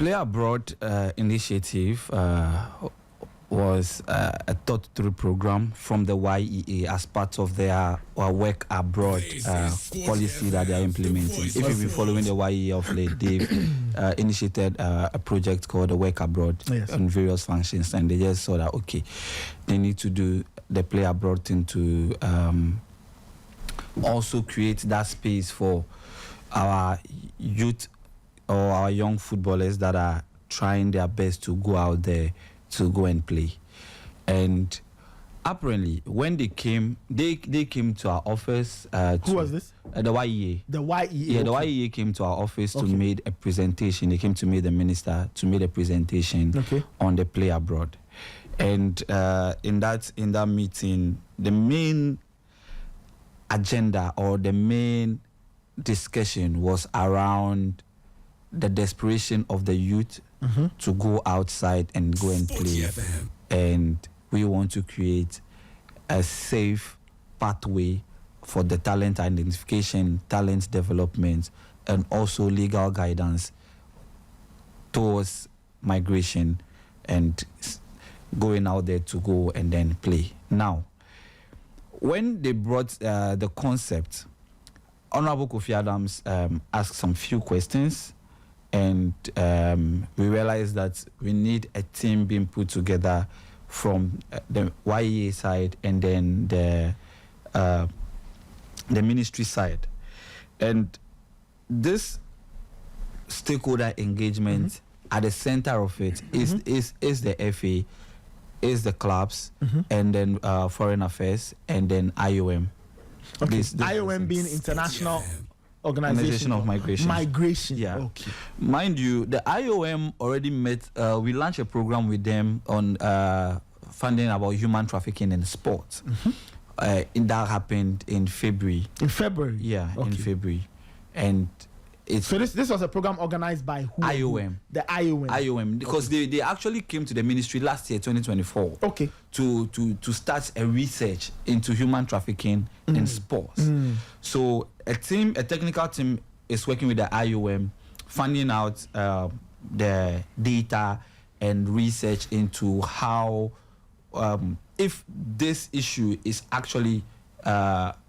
Play Abroad initiative was a thought-through program from the YEA as part of their work abroad policy that they are implementing. If you've been following the YEA of late, they've initiated a project called the Work Abroad on various functions, and they just saw that, okay, they need to do the Play Abroad thing to also create that space for our youth or our young footballers that are trying their best to go out there to go and play. And apparently when they came to our office. Who was this? The YEA. The YEA. Yeah, the YEA came to our office to make a presentation. They came to meet the minister to make a presentation on the Play Abroad. And in that meeting, the main agenda or the main discussion was around the desperation of the youth to go outside and go and play. And we want to create a safe pathway for the talent identification, talent development, and also legal guidance towards migration and going out there to go and then play. Now, when they brought the concept, Honorable Kofi Adams asked some few questions, and we realized that we need a team being put together from the YEA side and then the ministry side. And this stakeholder engagement at the center of it is the FA, is the clubs, and then foreign affairs, and then IOM. Okay. This IOM being International Organization of Migration. Migration. Yeah. Okay. Mind you, the IOM already met. We launched a program with them on funding about human trafficking in sports. That happened in February. In February. Yeah, in February, and so this was a program organized by who? IOM. The IOM. IOM, because they actually came to the ministry last year, 2024. Okay. To start a research into human trafficking in sports. So a technical team is working with the IOM, finding out the data and research into how if this issue is actually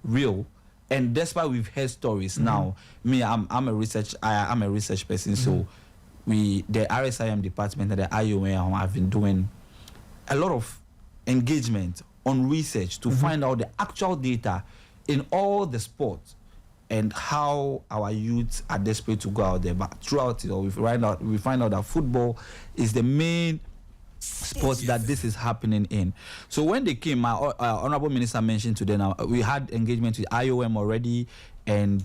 real. And despite we've heard stories now, I'm a research person, so the RSIM department and the IOM have been doing a lot of engagement on research to find out the actual data in all the sports and how our youths are desperate to go out there. But throughout it all, we find out that football is the main sports that this is happening in. So when they came, my honorable minister mentioned to them, we had engagement with IOM already, and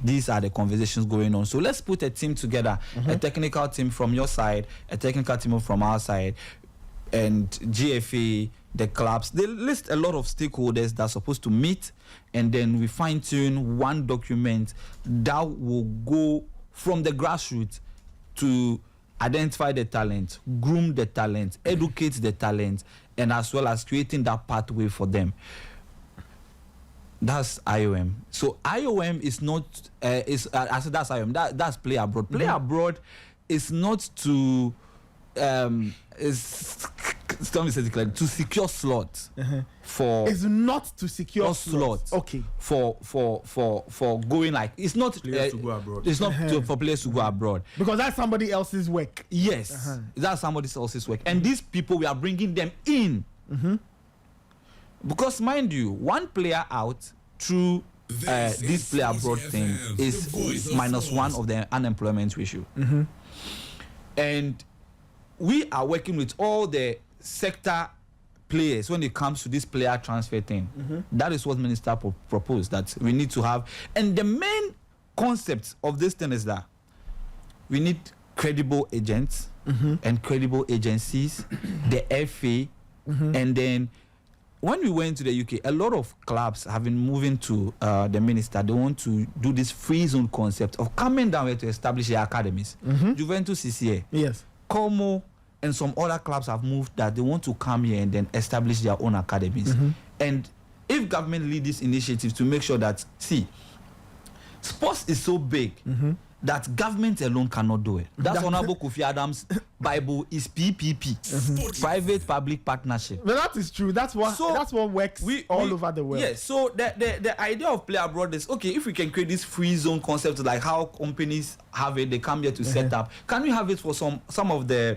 these are the conversations going on. So let's put a team together, a technical team from your side, a technical team from our side, and GFA, the clubs. They list a lot of stakeholders that are supposed to meet, and then we fine-tune one document that will go from the grassroots to identify the talent, groom the talent, educate the talent, and as well as creating that pathway for them. That's IOM. So IOM is not that's IOM. That's Play Abroad. Play Abroad is not to to secure slots for. It's not to secure slots. Okay. For going, like, it's not players to go abroad. It's not for players to go abroad, because that's somebody else's work. Yes, that's somebody else's work, and these people, we are bringing them in. Because mind you, one player out through this Play Abroad thing is -1 of the unemployment ratio. And we are working with all the sector players when it comes to this player transfer thing. That is what Minister proposed, that we need to have. And the main concept of this thing is that we need credible agents and credible agencies, the FA, and then when we went to the UK, a lot of clubs have been moving to the minister. They want to do this free zone concept of coming down here to establish their academies. Juventus is here. Yes. Como and some other clubs have moved that they want to come here and then establish their own academies. And if government lead this initiative to make sure that, see, sports is so big, that government alone cannot do it. That's Honorable Kofi Adams' Bible is PPP, private-public partnership. But that is true. That's what works all over the world. Yes. So the idea of play abroad is, okay, if we can create this free zone concept, like how companies have it, they come here to set up. Can we have it for some of the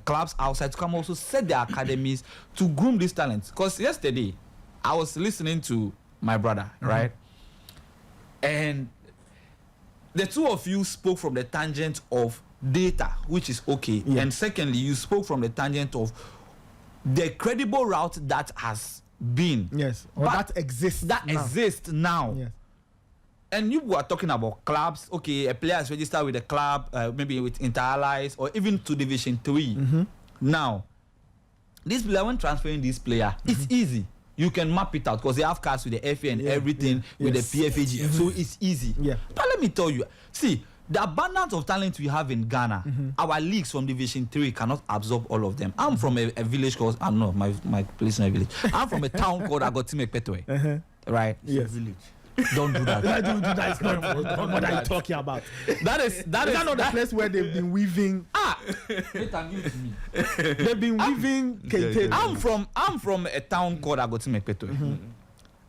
clubs outside to come also set their academies to groom these talents? Because yesterday I was listening to my brother, right? And the two of you spoke from the tangent of data, which is okay. Yeah. And secondly, you spoke from the tangent of the credible route that has been. Yes. Or that exists. That exists now. Yes. And you were talking about clubs. Okay, a player is registered with a club, maybe with Inter-Allies or even to Division 3. Now, this player, when transferring this player, it's easy. You can map it out because they have cards with the FA and everything with the PFAG, so it's easy. Yeah. But let me tell you, see, the abundance of talent we have in Ghana, our leagues from Division 3 cannot absorb all of them. I'm from a village called, I'm not my place in a village. I'm from a town called Agotime Petwe, right? Yes. Village. Don't do that. Don't do that. It's not what are you talking about? That is not the place where they've been weaving. They've been weaving. I'm from a town called Agotime Petwe.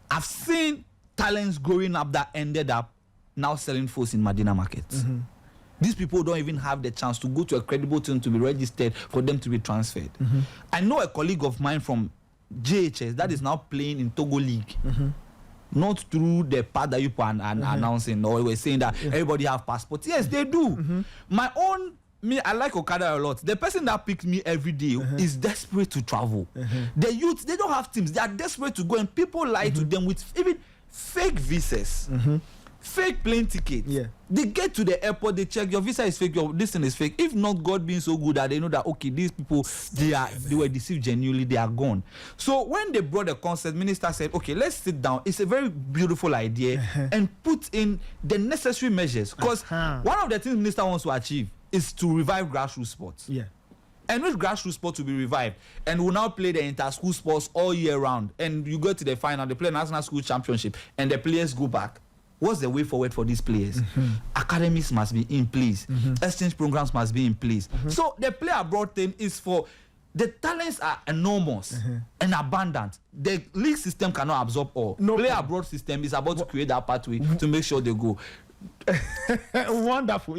I've seen talents growing up that ended up now selling foes in Medina markets. These people don't even have the chance to go to a credible team to be registered for them to be transferred. I know a colleague of mine from JHS that is now playing in Togo League. Not through the part that you put and announcing or we're saying that everybody have passports. Yes, they do. I like Okada a lot. The person that picks me every day is desperate to travel. The youth, they don't have teams. They are desperate to go, and people lie to them with even fake visas. Fake plane tickets. Yeah. They get to the airport, they check your visa is fake, your this thing is fake. If not, God being so good that they know that okay, these people they were deceived genuinely, they are gone. So when they brought the concept, minister said, okay, let's sit down. It's a very beautiful idea and put in the necessary measures. Because one of the things minister wants to achieve is to revive grassroots sports. Yeah. And with grassroots sports to be revived, and we'll now play the inter-school sports all year round. And you go to the final, they play national school championship, and the players go back. What's the way forward for these players? Academies must be in place. Exchange programs must be in place. So the play abroad thing is for the talents are enormous and abundant. The league system cannot absorb all. Play abroad system is about to create that pathway to make sure they go. Wonderful.